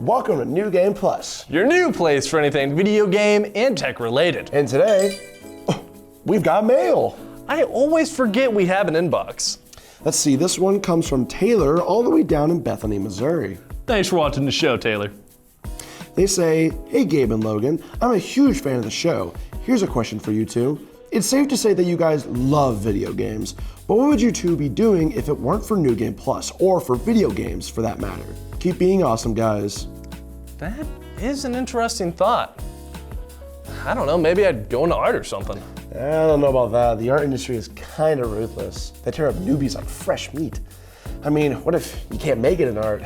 Welcome to New Game Plus, your new place for anything video game and tech related. And today, we've got mail. I always forget we have an inbox. Let's see, this one comes from Taylor all the way down in Bethany, Missouri. Thanks for watching the show, Taylor. They say, hey Gabe and Logan, I'm a huge fan of the show. Here's a question for you two. It's safe to say that you guys love video games, but what would you two be doing if it weren't for New Game Plus, or for video games for that matter? Keep being awesome, guys. That is an interesting thought. I don't know, maybe I'd go into art or something. I don't know about that. The art industry is kind of ruthless. They tear up newbies like fresh meat. I mean, what if you can't make it in art?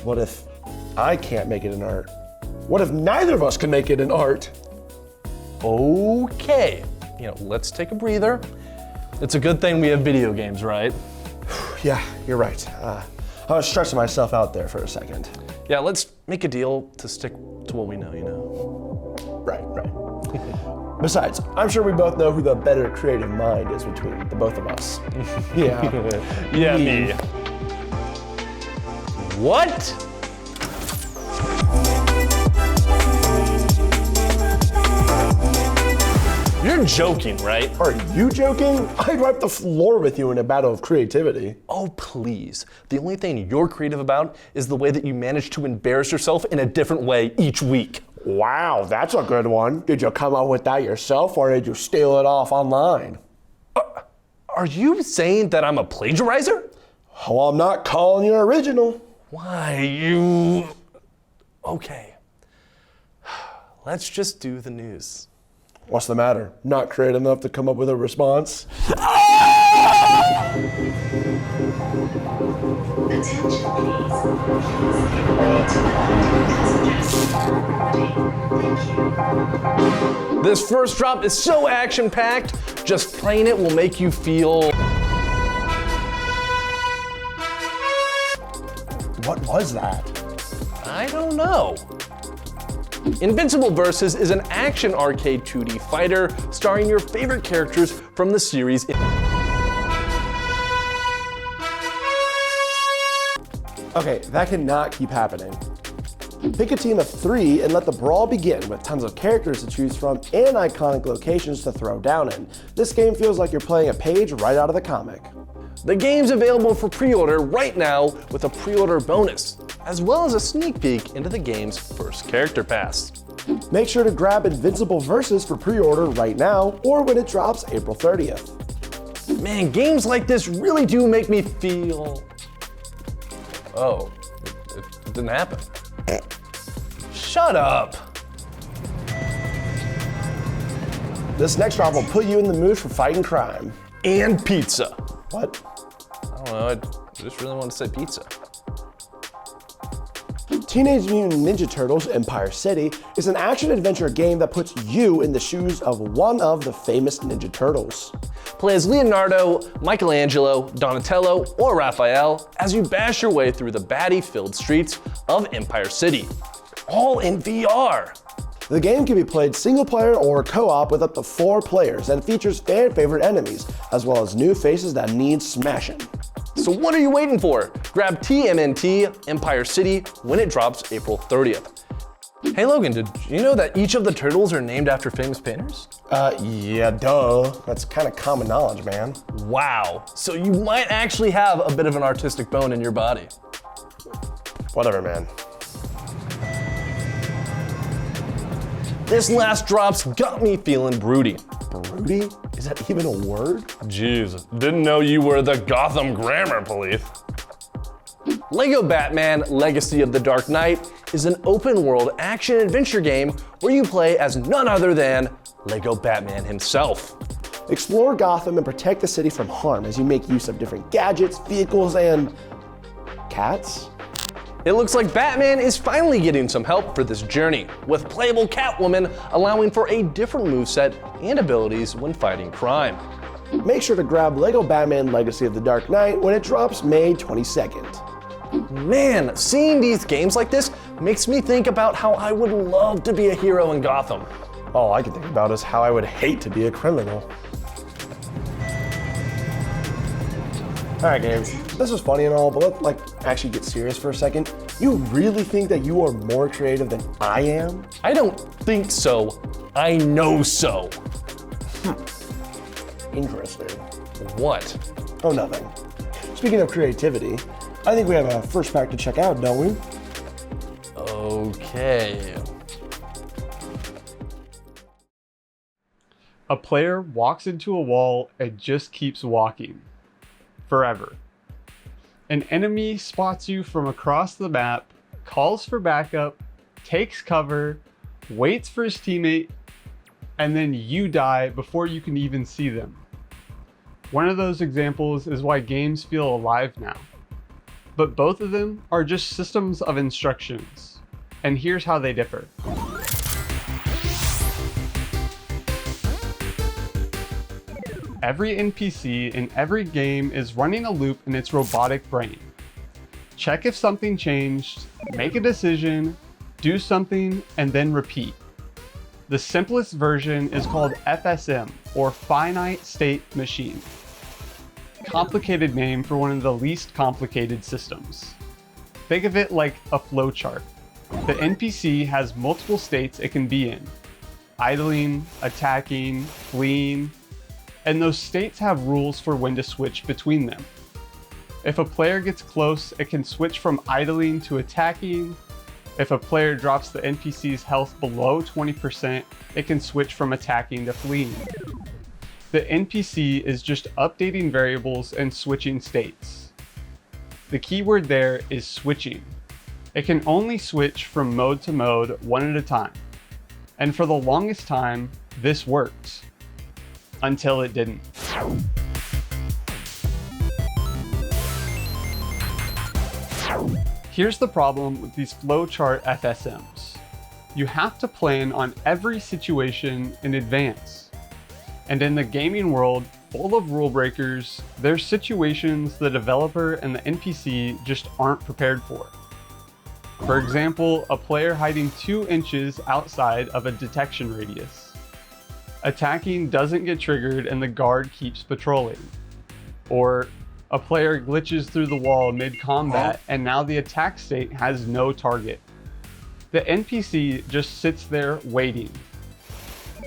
What if I can't make it in art? What if neither of us can make it in art? Okay, let's take a breather. It's a good thing we have video games, right? Yeah, you're right. I was stretching myself out there for a second. Yeah, let's make a deal to stick to what we know, Right. Besides, I'm sure we both know who the better creative mind is between the both of us. Yeah. Yeah, me. What? You're joking, right? Are you joking? I'd wipe the floor with you in a battle of creativity. Oh, please. The only thing you're creative about is the way that you manage to embarrass yourself in a different way each week. Wow, that's a good one. Did you come up with that yourself, or did you steal it off online? Are you saying that I'm a plagiarizer? Well, I'm not calling you original. Why, you... Okay. Let's just do the news. What's the matter? Not creative enough to come up with a response? This first drop is so action-packed, just playing it will make you feel... What was that? I don't know. Invincible Versus is an action arcade 2D fighter starring your favorite characters from the series. Okay, that cannot keep happening. Pick a team of 3 and let the brawl begin with tons of characters to choose from and iconic locations to throw down in. This game feels like you're playing a page right out of the comic. The game's available for pre-order right now with a pre-order bonus, as well as a sneak peek into the game's first character pass. Make sure to grab Invincible Versus for pre-order right now or when it drops April 30th. Man, games like this really do make me feel... Oh, it didn't happen. Shut up. This next drop will put you in the mood for fighting crime. And pizza. What? I don't know, I just really want to say pizza. Teenage Mutant Ninja Turtles Empire City is an action-adventure game that puts you in the shoes of one of the famous Ninja Turtles. Play as Leonardo, Michelangelo, Donatello, or Raphael as you bash your way through the baddie-filled streets of Empire City, all in VR. The game can be played single-player or co-op with up to 4 players and features fan-favorite enemies, as well as new faces that need smashing. So what are you waiting for? Grab TMNT Empire City when it drops April 30th. Hey Logan, did you know that each of the turtles are named after famous painters? Yeah, duh. That's kind of common knowledge, man. Wow, so you might actually have a bit of an artistic bone in your body. Whatever, man. This last drop's got me feeling broody. Broody? Is that even a word? Jeez, didn't know you were the Gotham Grammar Police. Lego Batman Legacy of the Dark Knight is an open-world action-adventure game where you play as none other than Lego Batman himself. Explore Gotham and protect the city from harm as you make use of different gadgets, vehicles, and... cats? It looks like Batman is finally getting some help for this journey, with playable Catwoman allowing for a different moveset and abilities when fighting crime. Make sure to grab Lego Batman Legacy of the Dark Knight when it drops May 22nd. Man, seeing these games like this makes me think about how I would love to be a hero in Gotham. All I can think about is how I would hate to be a criminal. All right, Gabe, this is funny and all, but let's actually get serious for a second. You really think that you are more creative than I am? I don't think so. I know so. Interesting. What? Oh, nothing. Speaking of creativity, I think we have a first pack to check out, don't we? Okay. A player walks into a wall and just keeps walking. Forever. An enemy spots you from across the map, calls for backup, takes cover, waits for his teammate, and then you die before you can even see them. One of those examples is why games feel alive now. But both of them are just systems of instructions. And here's how they differ. Every NPC in every game is running a loop in its robotic brain. Check if something changed, make a decision, do something, and then repeat. The simplest version is called FSM, or Finite State Machine. Complicated name for one of the least complicated systems. Think of it like a flowchart. The NPC has multiple states it can be in: idling, attacking, fleeing, and those states have rules for when to switch between them. If a player gets close, it can switch from idling to attacking. If a player drops the NPC's health below 20%, it can switch from attacking to fleeing. The NPC is just updating variables and switching states. The keyword there is switching. It can only switch from mode to mode one at a time. And for the longest time, this worked. Until it didn't. Here's the problem with these flowchart FSMs. You have to plan on every situation in advance. And in the gaming world, full of rule breakers, there's situations the developer and the NPC just aren't prepared for. For example, a player hiding 2 inches outside of a detection radius. Attacking doesn't get triggered and the guard keeps patrolling. Or a player glitches through the wall mid-combat and now the attack state has no target. The NPC just sits there waiting.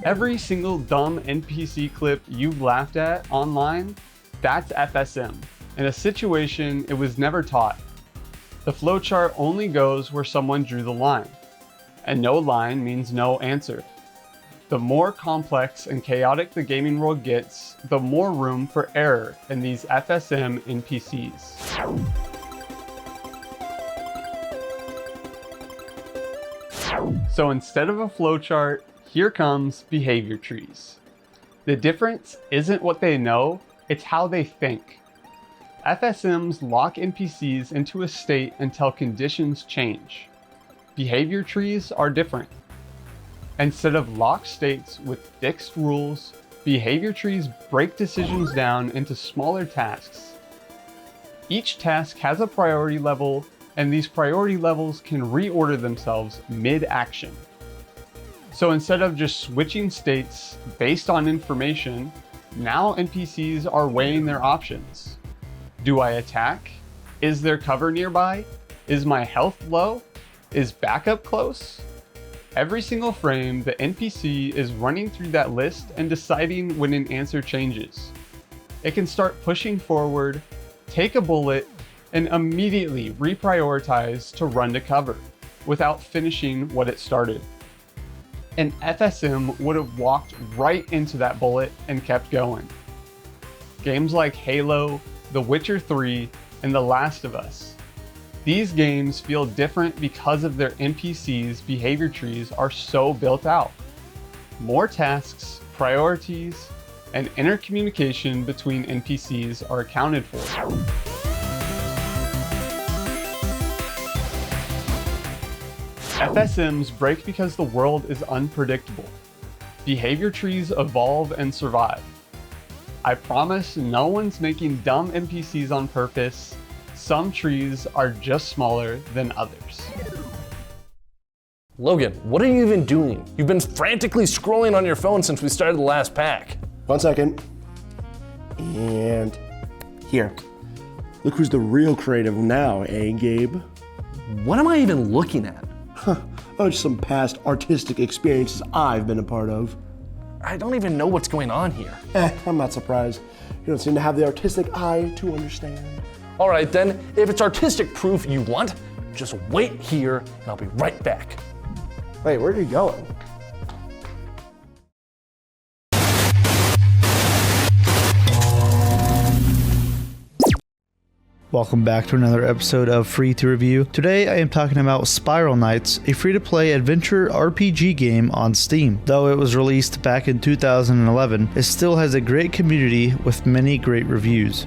Every single dumb NPC clip you've laughed at online, that's FSM, in a situation it was never taught. The flowchart only goes where someone drew the line, and no line means no answer. The more complex and chaotic the gaming world gets, the more room for error in these FSM NPCs. So instead of a flowchart, here comes behavior trees. The difference isn't what they know, it's how they think. FSMs lock NPCs into a state until conditions change. Behavior trees are different. Instead of locked states with fixed rules, behavior trees break decisions down into smaller tasks. Each task has a priority level, and these priority levels can reorder themselves mid-action. So instead of just switching states based on information, now NPCs are weighing their options. Do I attack? Is there cover nearby? Is my health low? Is backup close? Every single frame, the NPC is running through that list and deciding when an answer changes. It can start pushing forward, take a bullet, and immediately reprioritize to run to cover without finishing what it started. An FSM would have walked right into that bullet and kept going. Games like Halo, The Witcher 3, and The Last of Us. These games feel different because of their NPCs' behavior trees are so built out. More tasks, priorities, and intercommunication between NPCs are accounted for. FSMs break because the world is unpredictable. Behavior trees evolve and survive. I promise no one's making dumb NPCs on purpose. Some trees are just smaller than others. Logan, what are you even doing? You've been frantically scrolling on your phone since we started the last pack. 1 second. And here. Look who's the real creative now, eh, Gabe? What am I even looking at? Oh, just some past artistic experiences I've been a part of. I don't even know what's going on here. I'm not surprised. You don't seem to have the artistic eye to understand. All right then, if it's artistic proof you want, just wait here and I'll be right back. Wait, where are you going? Welcome back to another episode of Free to Review. Today I am talking about Spiral Knights, a free-to-play adventure RPG game on Steam. Though it was released back in 2011, it still has a great community with many great reviews.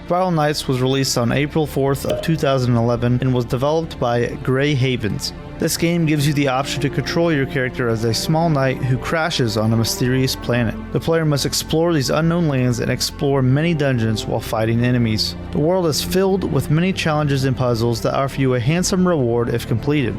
Spiral Knights was released on April 4th of 2011 and was developed by Grey Havens. This game gives you the option to control your character as a small knight who crashes on a mysterious planet. The player must explore these unknown lands and explore many dungeons while fighting enemies. The world is filled with many challenges and puzzles that offer you a handsome reward if completed.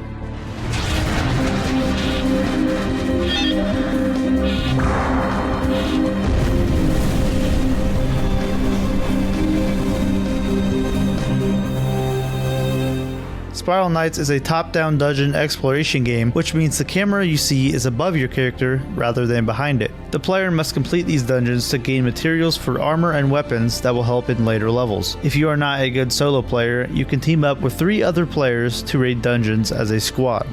Spiral Knights is a top-down dungeon exploration game, which means the camera you see is above your character rather than behind it. The player must complete these dungeons to gain materials for armor and weapons that will help in later levels. If you are not a good solo player, you can team up with 3 other players to raid dungeons as a squad.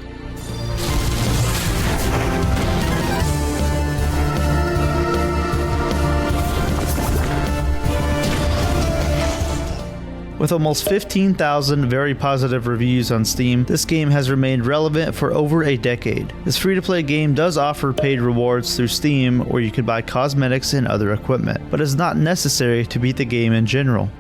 With almost 15,000 very positive reviews on Steam, this game has remained relevant for over a decade. This free-to-play game does offer paid rewards through Steam where you can buy cosmetics and other equipment, but it's not necessary to beat the game in general.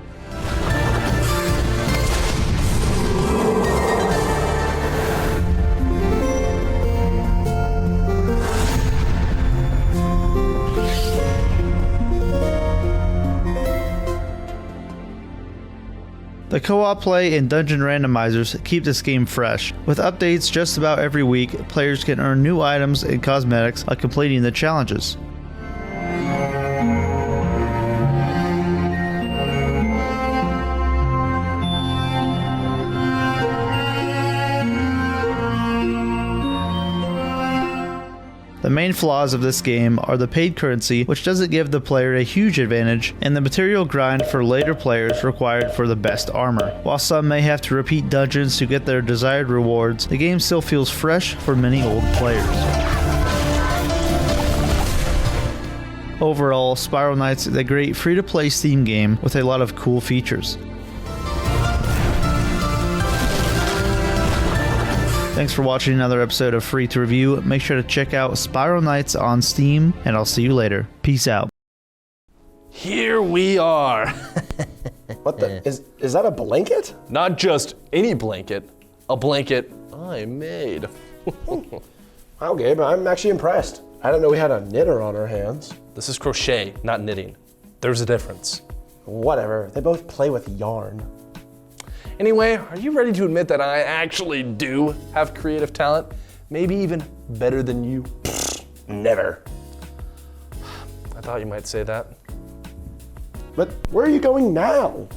The co-op play and dungeon randomizers keep this game fresh. With updates just about every week, players can earn new items and cosmetics by completing the challenges. The main flaws of this game are the paid currency, which doesn't give the player a huge advantage, and the material grind for later players required for the best armor. While some may have to repeat dungeons to get their desired rewards, the game still feels fresh for many old players. Overall, Spiral Knights is a great free-to-play Steam game with a lot of cool features. Thanks for watching another episode of Free to Review. Make sure to check out Spiral Knights on Steam, and I'll see you later. Peace out. Here we are. What the? Is that a blanket? Not just any blanket, a blanket I made. Wow, Gabe, I'm actually impressed. I didn't know we had a knitter on our hands. This is crochet, not knitting. There's a difference. Whatever, they both play with yarn. Anyway, are you ready to admit that I actually do have creative talent? Maybe even better than you? Never. I thought you might say that. But where are you going now?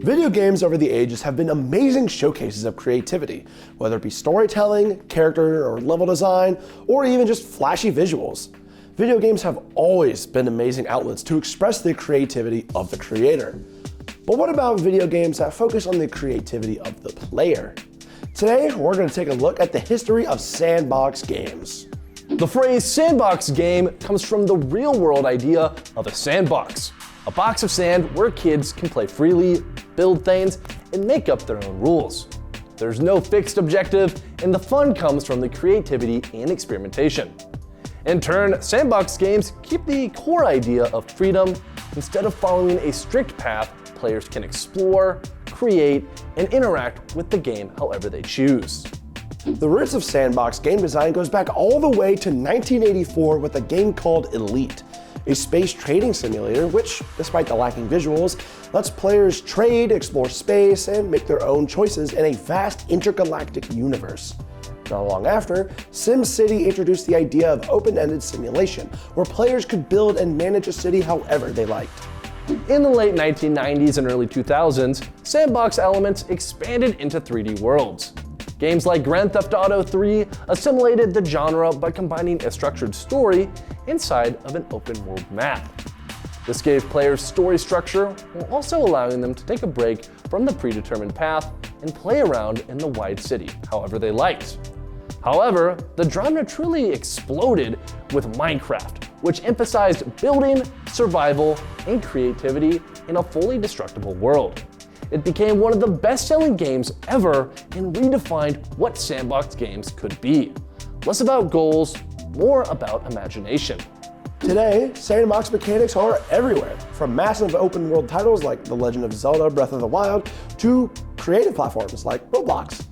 Video games over the ages have been amazing showcases of creativity, whether it be storytelling, character or level design, or even just flashy visuals. Video games have always been amazing outlets to express the creativity of the creator. But what about video games that focus on the creativity of the player? Today, we're going to take a look at the history of sandbox games. The phrase sandbox game comes from the real-world idea of a sandbox. A box of sand where kids can play freely, build things, and make up their own rules. There's no fixed objective, and the fun comes from the creativity and experimentation. In turn, sandbox games keep the core idea of freedom. Instead of following a strict path, players can explore, create, and interact with the game however they choose. The roots of sandbox game design goes back all the way to 1984 with a game called Elite, a space trading simulator which, despite the lacking visuals, lets players trade, explore space, and make their own choices in a vast intergalactic universe. Not long after, SimCity introduced the idea of open-ended simulation, where players could build and manage a city however they liked. In the late 1990s and early 2000s, sandbox elements expanded into 3D worlds. Games like Grand Theft Auto 3 assimilated the genre by combining a structured story inside of an open world map. This gave players story structure while also allowing them to take a break from the predetermined path and play around in the wide city however they liked. However, the genre truly exploded with Minecraft, which emphasized building, survival, and creativity in a fully destructible world. It became one of the best-selling games ever and redefined what sandbox games could be. Less about goals, more about imagination. Today, sandbox mechanics are everywhere, from massive open world titles like The Legend of Zelda Breath of the Wild to creative platforms like Roblox.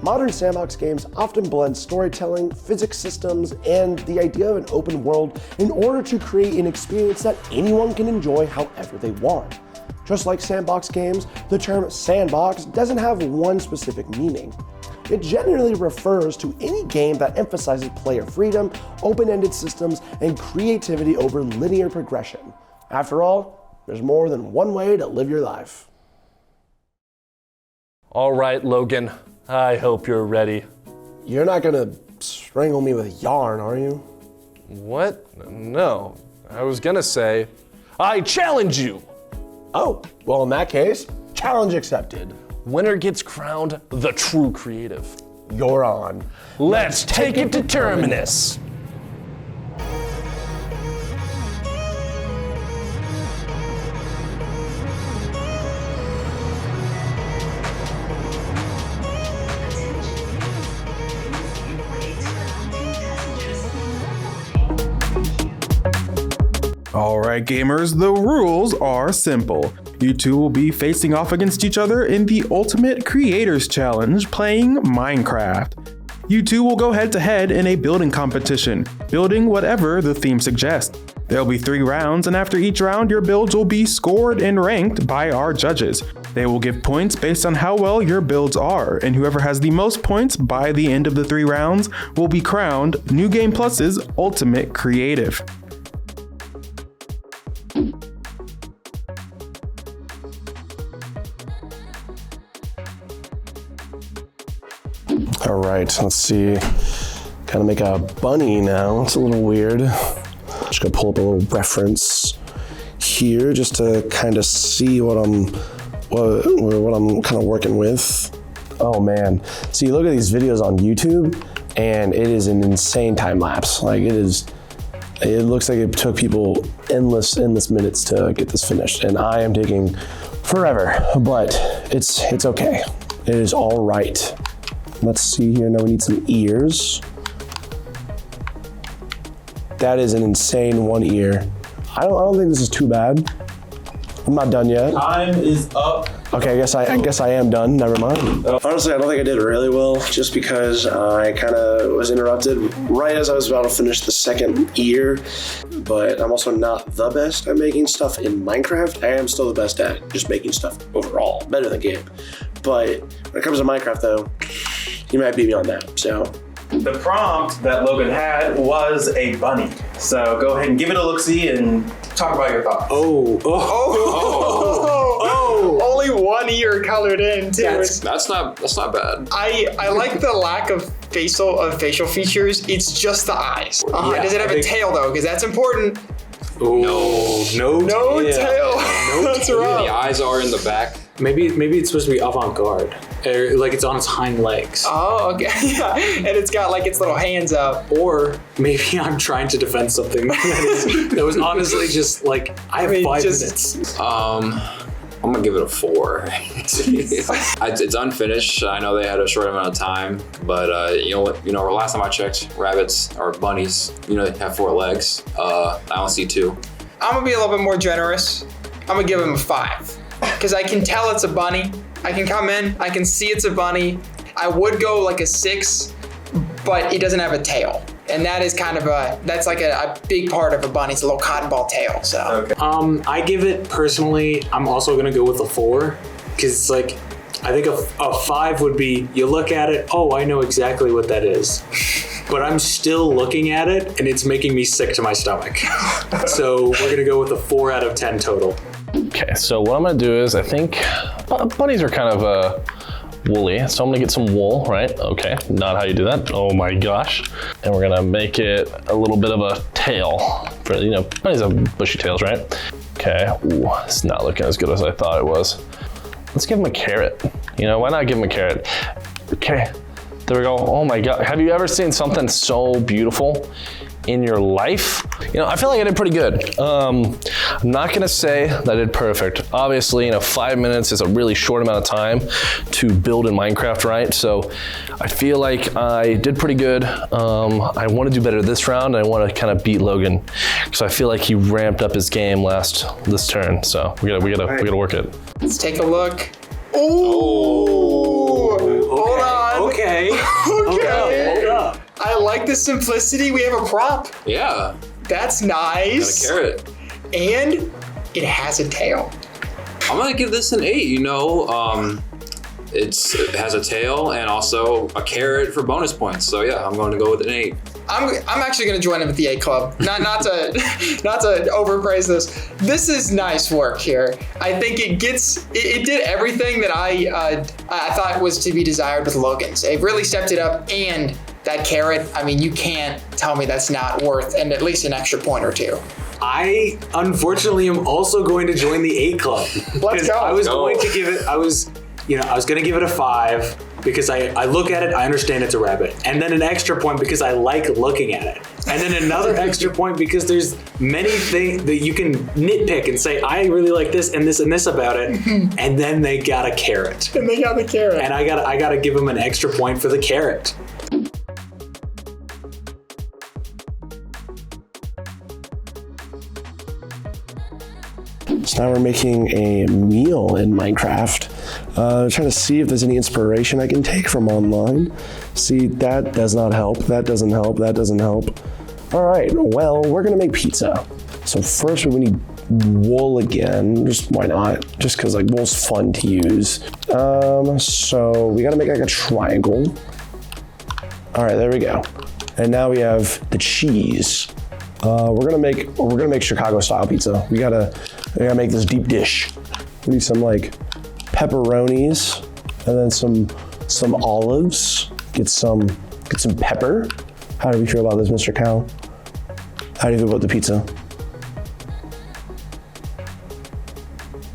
Modern sandbox games often blend storytelling, physics systems, and the idea of an open world in order to create an experience that anyone can enjoy however they want. Just like sandbox games, the term sandbox doesn't have one specific meaning. It generally refers to any game that emphasizes player freedom, open-ended systems, and creativity over linear progression. After all, there's more than one way to live your life. All right, Logan, I hope you're ready. You're not gonna strangle me with yarn, are you? What? No, I was gonna say, I challenge you! Oh, well in that case, challenge accepted. Winner gets crowned the true creative. You're on. Let's take it to Terminus! Alright gamers, the rules are simple. You two will be facing off against each other in the Ultimate Creators Challenge playing Minecraft. You two will go head to head in a building competition, building whatever the theme suggests. There'll be 3 rounds, and after each round your builds will be scored and ranked by our judges. They will give points based on how well your builds are, and whoever has the most points by the end of the 3 rounds will be crowned New Game Plus's Ultimate Creative. All right, let's see. Gotta make a bunny now. It's a little weird. Just gonna pull up a little reference here just to kind of see what I'm kind of working with. Oh man. See, look at these videos on YouTube and it is an insane time lapse. Like it looks like it took people endless minutes to get this finished, and I am taking forever, but it's okay. It is all right. Let's see here, now we need some ears. That is an insane 1 ear. I don't think this is too bad. I'm not done yet. Time is up. Okay, I guess I am done, never mind. Honestly, I don't think I did really well, just because I kind of was interrupted right as I was about to finish the 2nd ear, but I'm also not the best at making stuff in Minecraft. I am still the best at just making stuff overall, better than Gabe. But when it comes to Minecraft though, you might beat me on that, so. The prompt that Logan had was a bunny. So go ahead and give it a look-see and talk about your thoughts. Only 1 ear colored in too. That's not bad. I like the lack of facial features. It's just the eyes. Yeah, does it have a tail though? Because that's important. No tail. That's wrong. The eyes are in the back. Maybe it's supposed to be avant-garde. Like it's on its hind legs. Oh, okay. Yeah. And it's got like its little hands up. Or maybe I'm trying to defend something that was honestly just like, I have 5 minutes. I'm gonna give it a 4. It's unfinished. I know they had a short amount of time, but you know, last time I checked, rabbits or bunnies, they have 4 legs. I only see 2. I'm gonna be a little bit more generous. I'm gonna give him a 5. Because I can tell it's a bunny. I can come in, I can see it's a bunny, I would go like a 6, but it doesn't have a tail. And that is kind of that's like a big part of a bunny. It's a little cotton ball tail, so. Okay. I give it, personally, I'm also gonna go with a 4, because it's like, I think a 5 would be, you look at it, oh, I know exactly what that is. But I'm still looking at it, and it's making me sick to my stomach. So we're gonna go with a 4 out of 10 total. Okay, so what I'm gonna do is, I think bunnies are kind of woolly, so I'm gonna get some wool, right? Okay, not how you do that. Oh my gosh. And we're gonna make it a little bit of a tail. For, you know, bunnies have bushy tails, right? Okay, ooh, it's not looking as good as I thought it was. Let's give him a carrot. You know, why not give him a carrot? Okay, there we go. Oh my God, have you ever seen something so beautiful in your life? You know, I feel like I did pretty good. I'm not gonna say that I did perfect. Obviously, you know, 5 minutes is a really short amount of time to build in Minecraft, right? So I feel like I did pretty good. I wanna do better this round. I wanna kind of beat Logan, because I feel like he ramped up his game this turn. So we gotta work it. Let's take a look. Oh, hold on. Okay. Okay. Hold up. I like the simplicity. We have a prop. Yeah. That's nice. Got a carrot. And it has a tail. I'm gonna give this an 8. You know, it has a tail and also a carrot for bonus points. So yeah, I'm going to go with an 8. I'm actually going to join him at the 8 Club. Not to overpraise this. This is nice work here. I think it did everything that I thought was to be desired with Logan's. It really stepped it up, and that carrot, I mean, you can't tell me that's not worth and at least an extra point or 2. I unfortunately am also going to join the 8 Club. Let's go. I was going to give it, I was going to give it a 5 because I look at it, I understand it's a rabbit. And then an extra point because I like looking at it. And then another extra point because there's many things that you can nitpick and say, I really like this and this and this about it. And then they got a carrot. And they got the carrot. And I gotta give them an extra point for the carrot. So now we're making a meal in Minecraft. Trying to see if there's any inspiration I can take from online. See, that does not help. That doesn't help. That doesn't help. All right, well, we're gonna make pizza. So first we need wool again. Just why not? Just because like wool's fun to use. So we gotta make like a triangle. All right, there we go. And now we have the cheese. We're gonna make Chicago style pizza. We gotta make this deep dish. We need some like pepperonis and then some olives. Get some pepper. How do we feel about this, Mr. Cow? How do you feel about the pizza?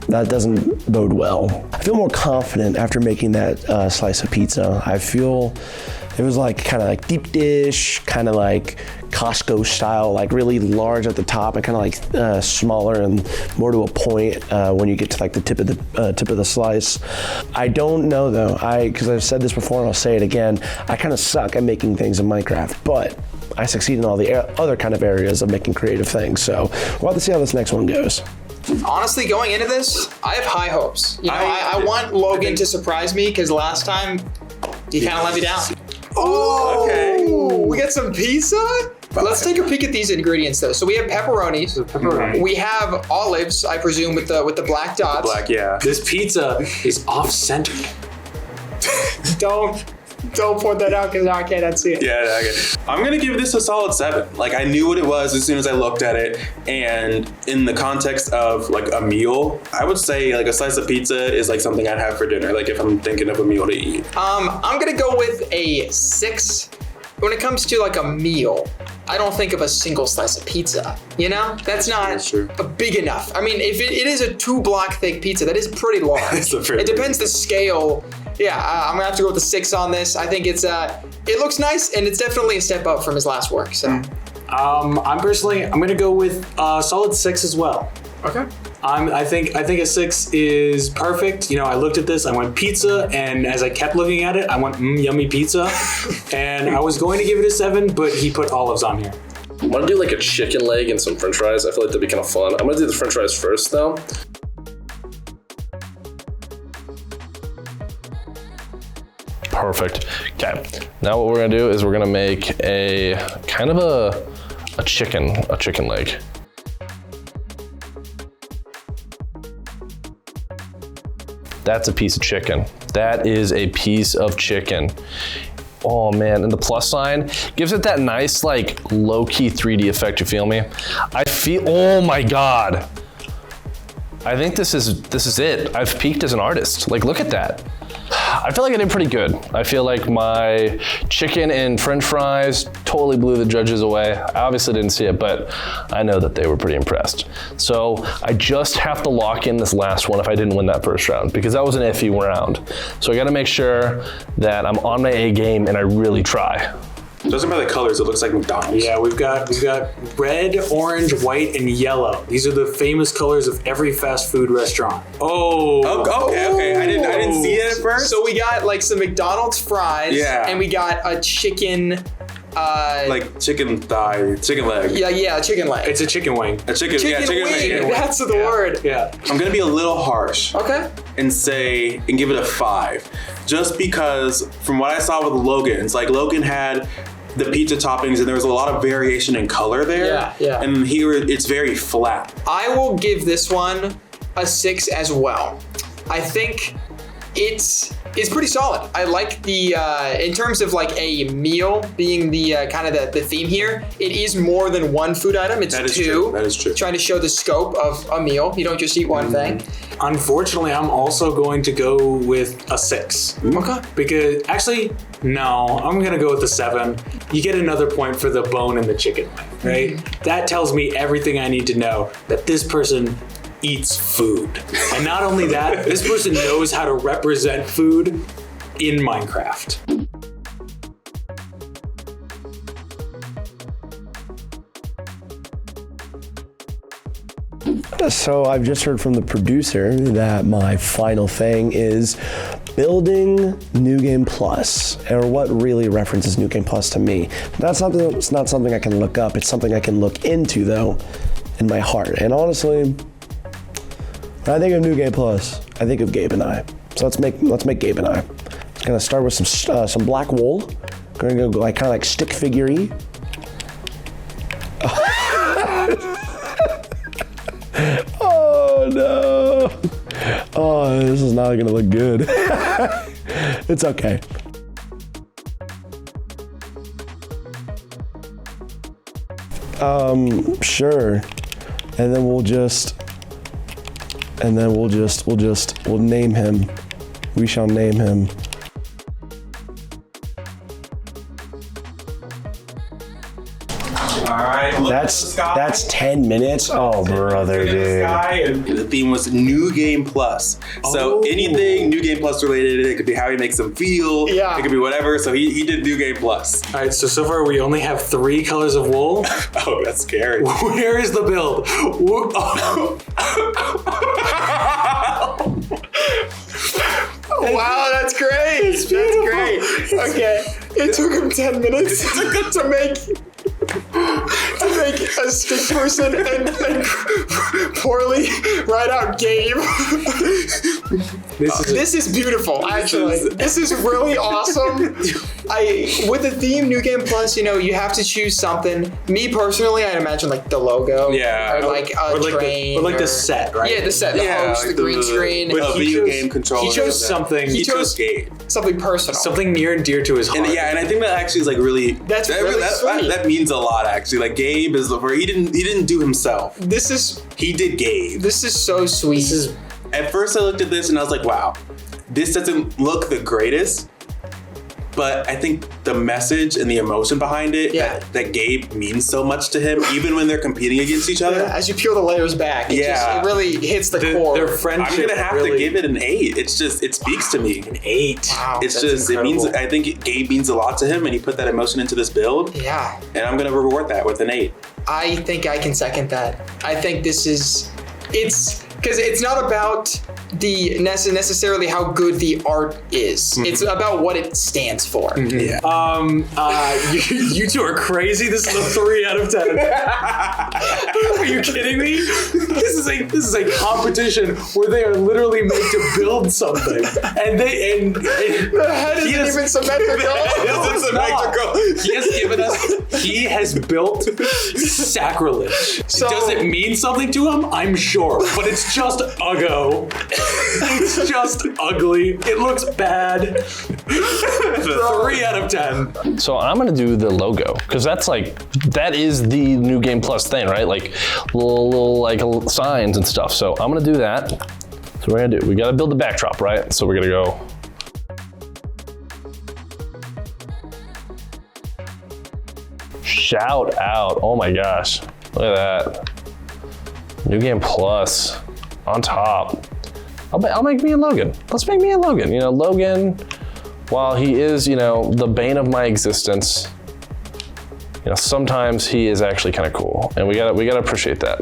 That doesn't bode well. I feel more confident after making that slice of pizza. I feel it was like kind of like deep dish, kind of like Costco style, like really large at the top and kind of like smaller and more to a point when you get to like the tip of the slice. I don't know though, because I've said this before and I'll say it again, I kind of suck at making things in Minecraft, but I succeed in all the other kind of areas of making creative things. So we'll have to see how this next one goes. Honestly, going into this, I have high hopes. You know, I want Logan to surprise me because last time he kind of let me down. Oh, okay. We got some pizza? Let's take a peek at these ingredients though. So we have pepperonis. We have olives, I presume, with the black dots. Black, yeah. This pizza is off-center. Don't point that out because now I can't unsee it. Yeah, okay. I'm gonna give this a solid 7. Like I knew what it was as soon as I looked at it, and in the context of like a meal, I would say like a slice of pizza is like something I'd have for dinner. Like if I'm thinking of a meal to eat. I'm gonna go with a 6. When it comes to like a meal, I don't think of a single slice of pizza. You know, that's not big enough. I mean, if it is a 2-block thick pizza, that is pretty large. It depends the scale. Yeah, I'm gonna have to go with a 6 on this. I think it looks nice and it's definitely a step up from his last work. So, I'm gonna go with a solid 6 as well. Okay. I think a 6 is perfect. You know, I looked at this, I went pizza, and as I kept looking at it, I went yummy pizza, and I was going to give it a 7, but he put olives on here. I'm gonna do like a chicken leg and some French fries. I feel like that'd be kind of fun. I'm gonna do the French fries first though. Perfect. Okay. Now what we're gonna do is we're gonna make a kind of a chicken leg. That's a piece of chicken. That is a piece of chicken. Oh man, and the plus sign gives it that nice like low-key 3D effect, you feel me? Oh my God. I think this is it. I've peaked as an artist. Like, look at that. I feel like I did pretty good. I feel like my chicken and french fries totally blew the judges away. I obviously didn't see it, but I know that they were pretty impressed. So I just have to lock in this last one if I didn't win that first round, because that was an iffy round. So I gotta make sure that I'm on my A game and I really try. Judging by the colors, it looks like McDonald's. Yeah, we've got red, orange, white, and yellow. These are the famous colors of every fast food restaurant. Okay. I didn't see it at first. So we got like some McDonald's fries. Yeah. And we got a chicken. Like chicken thigh, chicken leg. Yeah, chicken leg. It's a chicken wing. Chicken wing. wing. That's the word. Yeah. I'm gonna be a little harsh. Okay. And give it a 5. Just because from what I saw with Logan's, like Logan had the pizza toppings and there was a lot of variation in color there. Yeah. And here it's very flat. I will give this one a 6 as well. I think it's pretty solid. I like the, in terms of like a meal being the kind of the theme here, it is more than one food item. It's two. That is true. Trying to show the scope of a meal. You don't just eat one thing. Unfortunately, I'm also going to go with a 6. Okay. Because actually, no, I'm gonna go with the 7. You get another point for the bone and the chicken, right? That tells me everything I need to know that this person eats food. And not only that, this person knows how to represent food in Minecraft. So I've just heard from the producer that my final thing is building New Game Plus, or what really references New Game Plus to me. It's not something I can look up. It's something I can look into though, in my heart. And honestly, when I think of New Game Plus, I think of Gabe and I. So let's make Gabe and I. I'm gonna start with some black wool. Gonna go like kind of like stick figure-y. Oh no! Oh, this is not gonna look good. It's okay. Sure. And then we'll name him. We shall name him. That's 10 minutes. Oh, brother, dude. And the theme was New Game Plus. So anything New Game Plus related, it could be how he makes them feel. Yeah. It could be whatever. So he did New Game Plus. All right, so far we only have 3 colors of wool. Oh, that's scary. Where is the build? Wow, that's great. That's great. Okay. It took him 10 minutes to make a stick person and poorly write out Gabe. This is beautiful, actually. This is really awesome. With the theme New Game Plus, you have to choose something. Me personally, I'd imagine like the logo. Yeah. Or like a train. Or the set, right? Yeah, the set, the host, like the green screen. With a video game controller. He chose something. He chose Gabe. Something personal. Something near and dear to his heart. And I think that actually is like really. That's really sweet. That means a lot, actually. Like Gabe is where he didn't do himself. He did Gabe. This is so sweet. At first I looked at this and I was like, wow, this doesn't look the greatest, but I think the message and the emotion behind it, that Gabe means so much to him, even when they're competing against each other. Yeah, as you peel the layers back, it really hits the core. Their friendship. I'm gonna have to give it an 8. It speaks to me. An 8. Wow, it's just incredible. I think Gabe means a lot to him, and he put that emotion into this build. Yeah. And I'm gonna reward that with an 8. I think I can second that. I think it's because it's not about necessarily how good the art is. It's about what it stands for. Yeah. You two are crazy. This is a 3 out of 10. Are you kidding me? This is a competition where they are literally made to build something, and The head isn't even symmetrical. He has built sacrilege. So- Does it mean something to him? I'm sure, but it's just uggo. It's just ugly. It looks bad. 3 out of 10. So I'm gonna do the logo, because that is the New Game Plus thing, right? Like little signs and stuff. So I'm gonna do that. So we're gonna do, we gotta build the backdrop, right? So we're gonna go. Shout out, oh my gosh. Look at that. New Game Plus on top. I'll make me and Logan. Let's make me and Logan. You know, Logan, while he is, the bane of my existence, sometimes he is actually kind of cool, and we gotta appreciate that.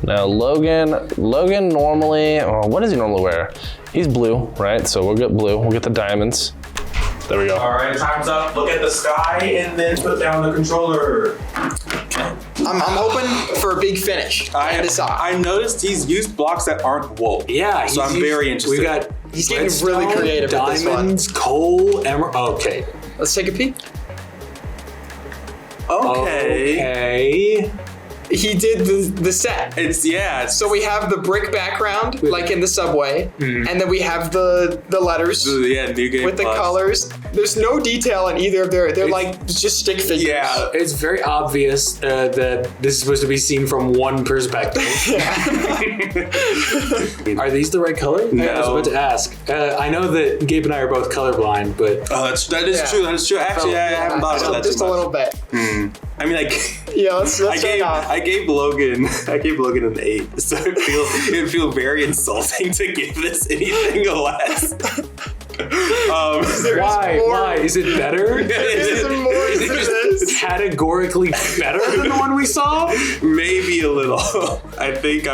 Now, Logan normally, what does he normally wear? He's blue, right? So we'll get blue. We'll get the diamonds. There we go. All right, time's up. Look at the sky and then put down the controller. I'm hoping for a big finish. I noticed he's used blocks that aren't wool. Yeah, so I'm very interested. We got He's getting really creative with this one. diamonds, coal, emerald. Okay. Let's take a peek. Okay. He did the set. So we have the brick background, like in the subway, and then we have the letters. Yeah, New Game with the Plus. colors. There's no detail in either of they're like just stick figures. Yeah, it's very obvious that this is supposed to be seen from one perspective. Are these the right color? No. I was about to ask. I know that Gabe and I are both colorblind, but that is true. That is true. Actually, I haven't thought about that just too much. a little bit. I mean, let's I gave Logan an 8, so it'd feel very insulting to give this anything less. Why? Is it better? Is it just categorically better than the one we saw? Maybe a little. I think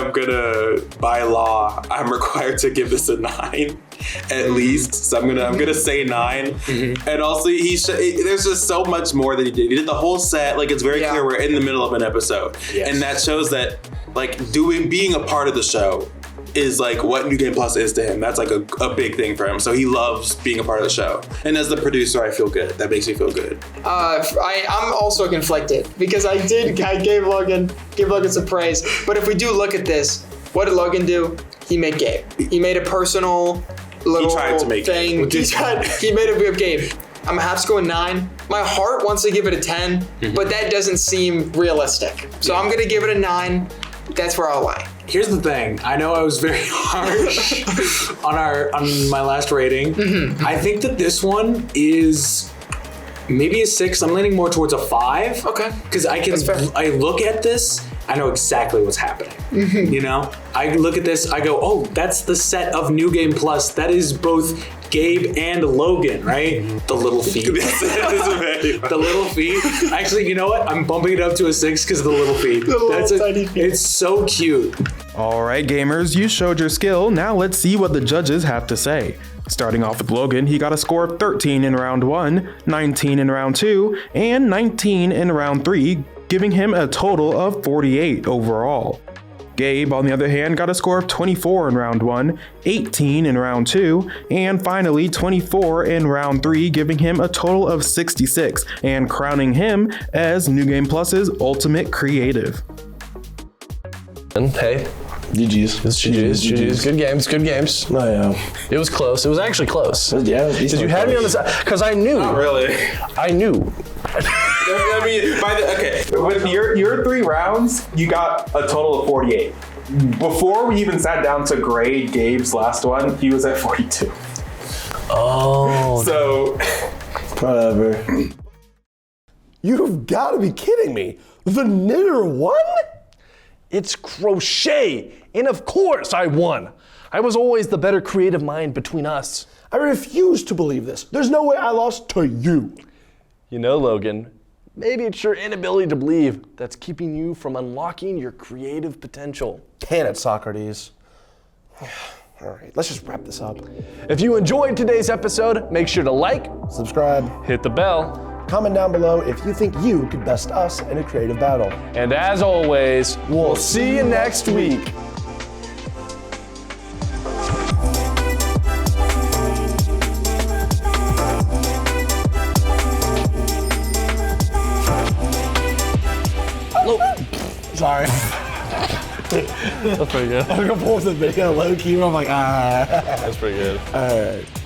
by law, I'm required to give this a 9 at least. So I'm gonna say 9. And also, there's just so much more that he did. He did the whole set. Like, it's very clear we're in the middle of an episode, and that shows that being a part of the show is like what New Game Plus is to him. That's like a big thing for him. So he loves being a part of the show. And as the producer, I feel good. That makes me feel good. I'm also conflicted because I gave Logan some praise. But if we do look at this, what did Logan do? He made Gabe. He made a personal little thing. He made a Gabe. I'm gonna have to go with 9. My heart wants to give it a 10, but that doesn't seem realistic. So I'm gonna give it a 9. That's where I'll lie. Here's the thing. I know I was very harsh on my last rating. I think that this one is maybe a 6. I'm leaning more towards a 5. Okay. Because I look at this, I know exactly what's happening. I look at this, I go, oh, that's the set of New Game Plus. That is both Gabe and Logan, right? The little feet. The little feet. Actually, you know what? I'm bumping it up to a 6 because of the little feet. Tiny feet. It's so cute. All right, gamers, you showed your skill. Now let's see what the judges have to say. Starting off with Logan, he got a score of 13 in round 1, 19 in round 2, and 19 in round 3, giving him a total of 48 overall. Gabe, on the other hand, got a score of 24 in round 1, 18 in round 2, and finally 24 in round 3, giving him a total of 66, and crowning him as New Game Plus's ultimate creative. Hey, GG's. It's GG's. Good games. Oh, yeah. It was close. It was actually close. Yeah. Because you had me on the side. Because I knew. Not really. I knew. I mean, With your 3 rounds, you got a total of 48. Before we even sat down to grade Gabe's last one, he was at 42. Oh. So, Whatever. You've got to be kidding me. The knitter won? It's crochet. And of course I won. I was always the better creative mind between us. I refuse to believe this. There's no way I lost to you. You know, Logan, maybe it's your inability to believe that's keeping you from unlocking your creative potential. Can it, Socrates? All right, let's just wrap this up. If you enjoyed today's episode, make sure to like, Subscribe, hit the bell, comment down below if you think you could best us in a creative battle. and as always, we'll see you next week. Sorry. That's pretty good. I'm gonna pull up the video low key. I'm like, That's pretty good. All right.